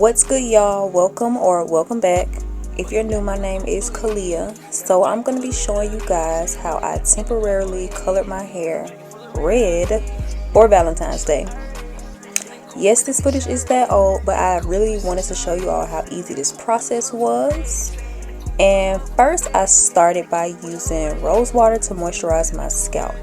What's good, y'all? Welcome or welcome back. If you're new, my name is Kalia. So I'm going to be showing you guys how I temporarily colored my hair red for Valentine's Day. Yes, this footage is that old, but I really wanted to show you all how easy this process was. And first, I started by using rose water to moisturize my scalp.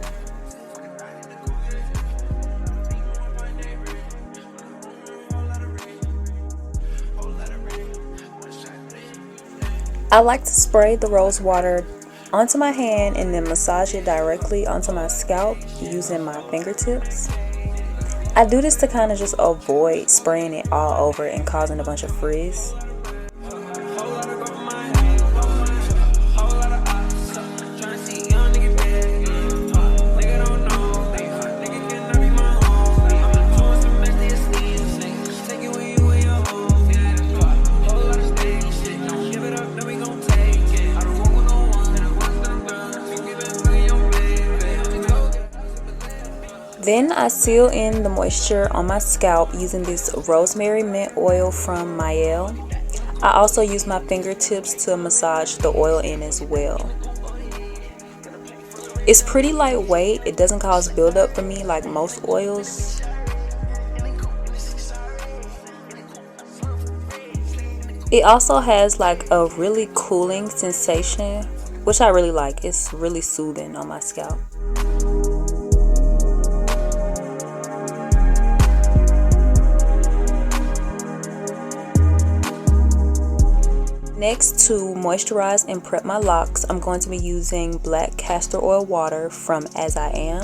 I like to spray the rose water onto my hand and then massage it directly onto my scalp using my fingertips. I do this to kind of just avoid spraying it all over and causing a bunch of frizz. Then I seal in the moisture on my scalp using this rosemary mint oil from Mael. I also use my fingertips to massage the oil in as well. It's pretty lightweight. It doesn't cause buildup for me like most oils. It also has like a really cooling sensation, which I really like. It's really soothing on my scalp. Next, to moisturize and prep my locks, I'm going to be using black castor oil water from As I Am.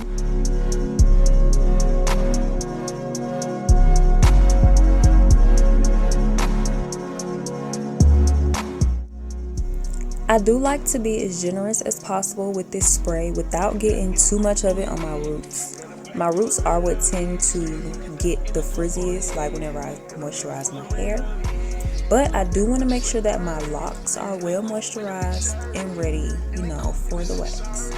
I do like to be as generous as possible with this spray without getting too much of it on my roots. My roots are what tend to get the frizziest, like whenever I moisturize my hair. But I do want to make sure that my locks are well moisturized and ready, for the wax.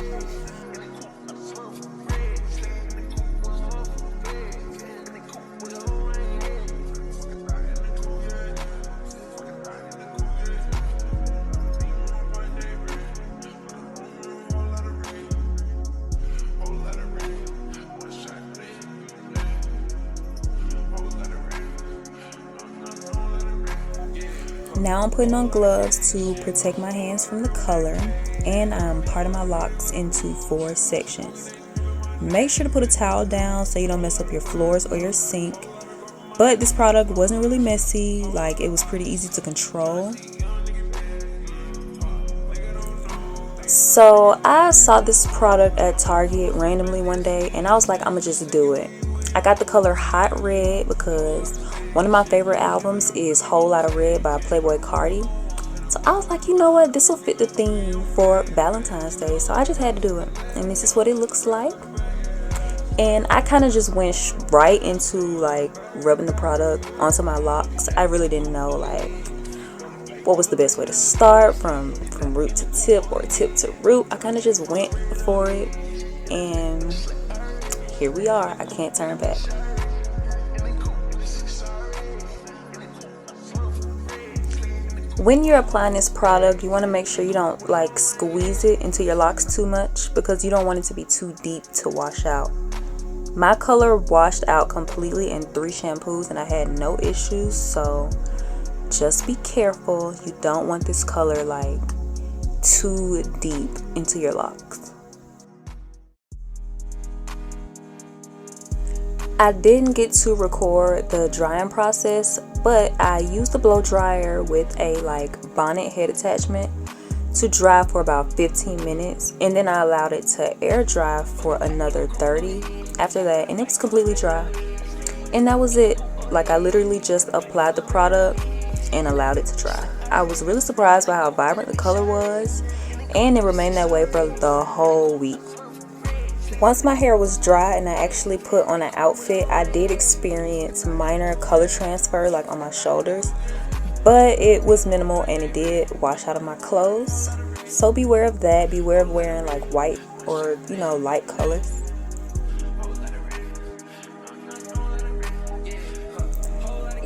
Now I'm putting on gloves to protect my hands from the color, and I'm parting my locks into 4 sections. Make sure to put a towel down so you don't mess up your floors or your sink. But this product wasn't really messy, like it was pretty easy to control. So I saw this product at Target randomly one day and I was like, I'ma just do it. I got the color Hot Red because one of my favorite albums is Whole Lotta Red by Playboi Carti. So I was like, you know what, this will fit the theme for Valentine's Day. So I just had to do it. And this is what it looks like. And I kind of just went right into like rubbing the product onto my locks. I really didn't know like what was the best way to start from root to tip or tip to root. I kind of just went for it. And here we are. I can't turn back. When you're applying this product, you want to make sure you don't like squeeze it into your locks too much because you don't want it to be too deep to wash out. My color washed out completely in 3 shampoos and I had no issues, so just be careful. You don't want this color like too deep into your locks. I didn't get to record the drying process, but I used the blow dryer with a bonnet head attachment to dry for about 15 minutes, and then I allowed it to air dry for another 30 after that, and it was completely dry. And that was it. I literally just applied the product and allowed it to dry. I was really surprised by how vibrant the color was, and it remained that way for the whole week. Once my hair was dry and I actually put on an outfit, I did experience minor color transfer on my shoulders, but it was minimal and it did wash out of my clothes. So beware of that. Beware of wearing white or light colors.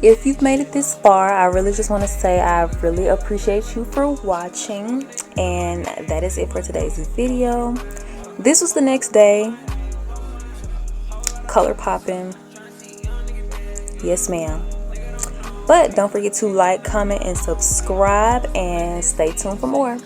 if you've made it this far, I really just want to say I really appreciate you for watching. And that is it for today's video. This was the next day. Color popping. Yes, ma'am. But don't forget to like, comment, and subscribe, and stay tuned for more.